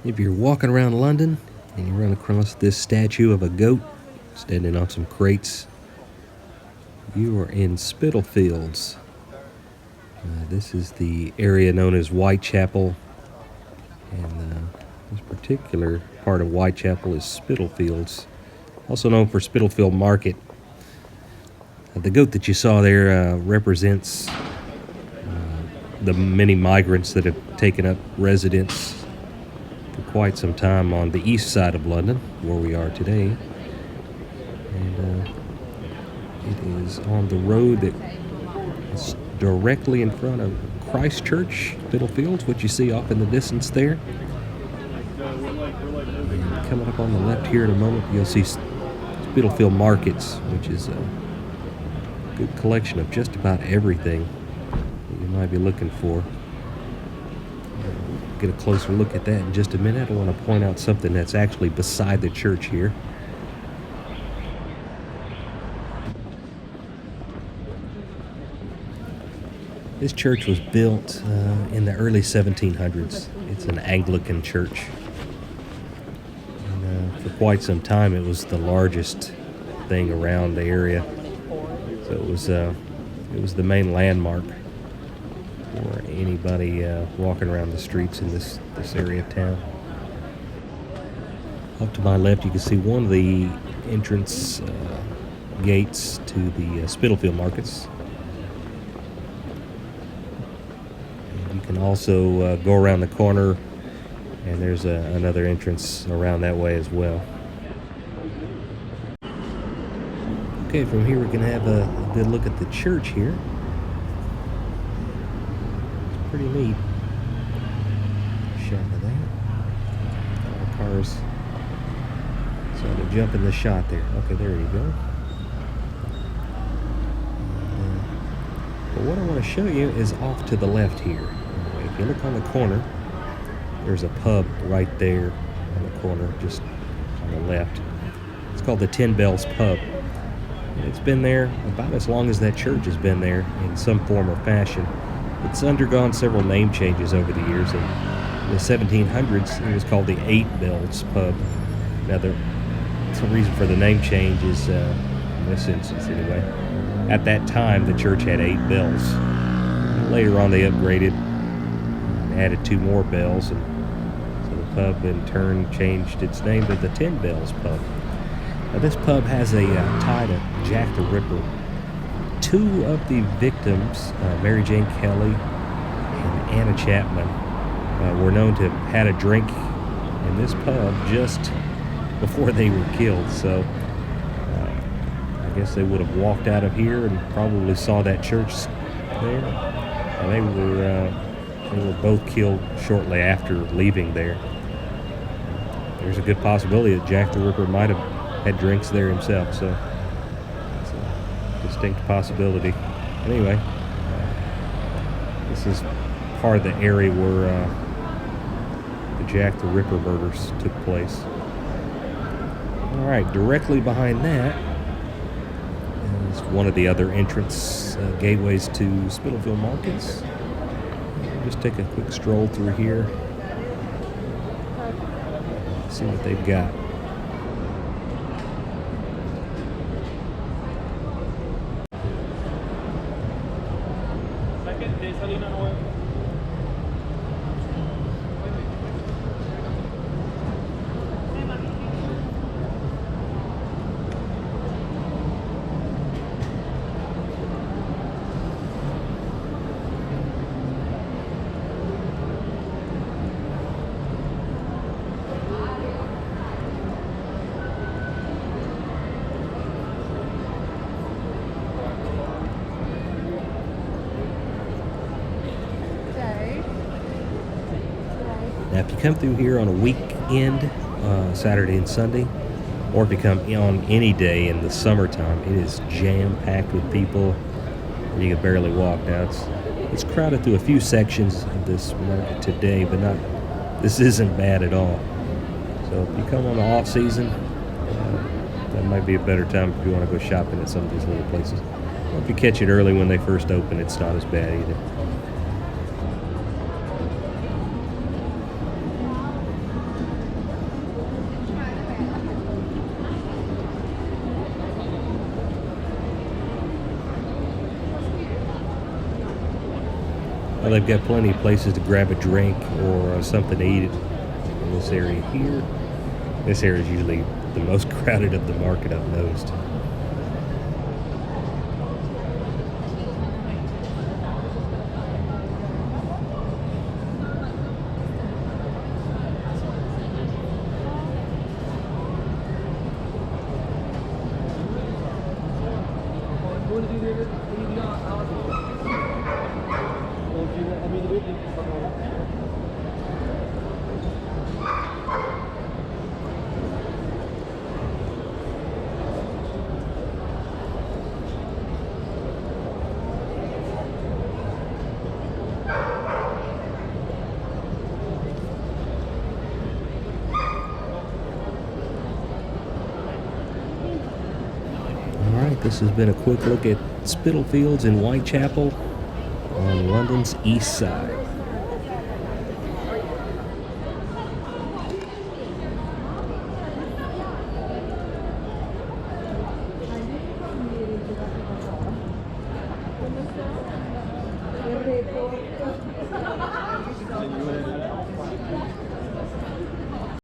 If you're walking around London and you run across this statue of a goat standing on some crates, you are in Spitalfields. This is the area known as Whitechapel, and this particular part of Whitechapel is Spitalfields, also known for Spitalfield Market. The goat that you saw there represents the many migrants that have taken up residence for quite some time on the east side of London, where we are today. And it is on the road that is directly in front of Christ Church Spitalfields, what you see off in the distance there. And coming up on the left here in a moment, you'll see Spitalfield Markets, which is a good collection of just about everything that you might be looking for. Get a closer look at that in just a minute. I want to point out something that's actually beside the church here. This church was built in the early 1700s. It's an Anglican church. And for quite some time it was the largest thing around the area. So it was the main landmark for anybody walking around the streets in this area of town. Up to my left, you can see one of the entrance gates to the Spitalfield Markets. And you can also go around the corner, and there's another entrance around that way as well. Okay, from here we can have a good look at the church here. It's pretty neat. Shot of that. All the cars starting to jump in the shot there. Okay, there you go. But what I want to show you is off to the left here. If you look on the corner, there's a pub right there on the corner, just on the left. It's called the 10 Bells Pub. It's been there about as long as that church has been there in some form or fashion. It's undergone several name changes over the years. In the 1700s, it was called the 8 Bells Pub. Now, some reason for the name change is, in this instance anyway, at that time the church had 8 bells. Later on they upgraded and added 2 more bells, and so the pub in turn changed its name to the 10 Bells Pub. Now, this pub has a tie to Jack the Ripper. 2 of the victims, Mary Jane Kelly and Anna Chapman, were known to have had a drink in this pub just before they were killed. So I guess they would have walked out of here and probably saw that church there. And they were both killed shortly after leaving there. There's a good possibility that Jack the Ripper might have had drinks there himself, so it's a distinct possibility. Anyway, this is part of the area where the Jack the Ripper murders took place. All right, directly behind that is one of the other entrance gateways to Spitalfield Markets. Just take a quick stroll through here, see what they've got. Now, if you come through here on a weekend, Saturday and Sunday, or if you come on any day in the summertime, it is jam-packed with people. You can barely walk. Now, it's crowded through a few sections of this market today, but this isn't bad at all. So if you come on the off season, that might be a better time if you want to go shopping at some of these little places. Or if you catch it early when they first open, it's not as bad either. Well, they've got plenty of places to grab a drink or something to eat in this area here. This area is usually the most crowded of the market, I've noticed. Alright, this has been a quick look at Spitalfields in Whitechapel on London's east side.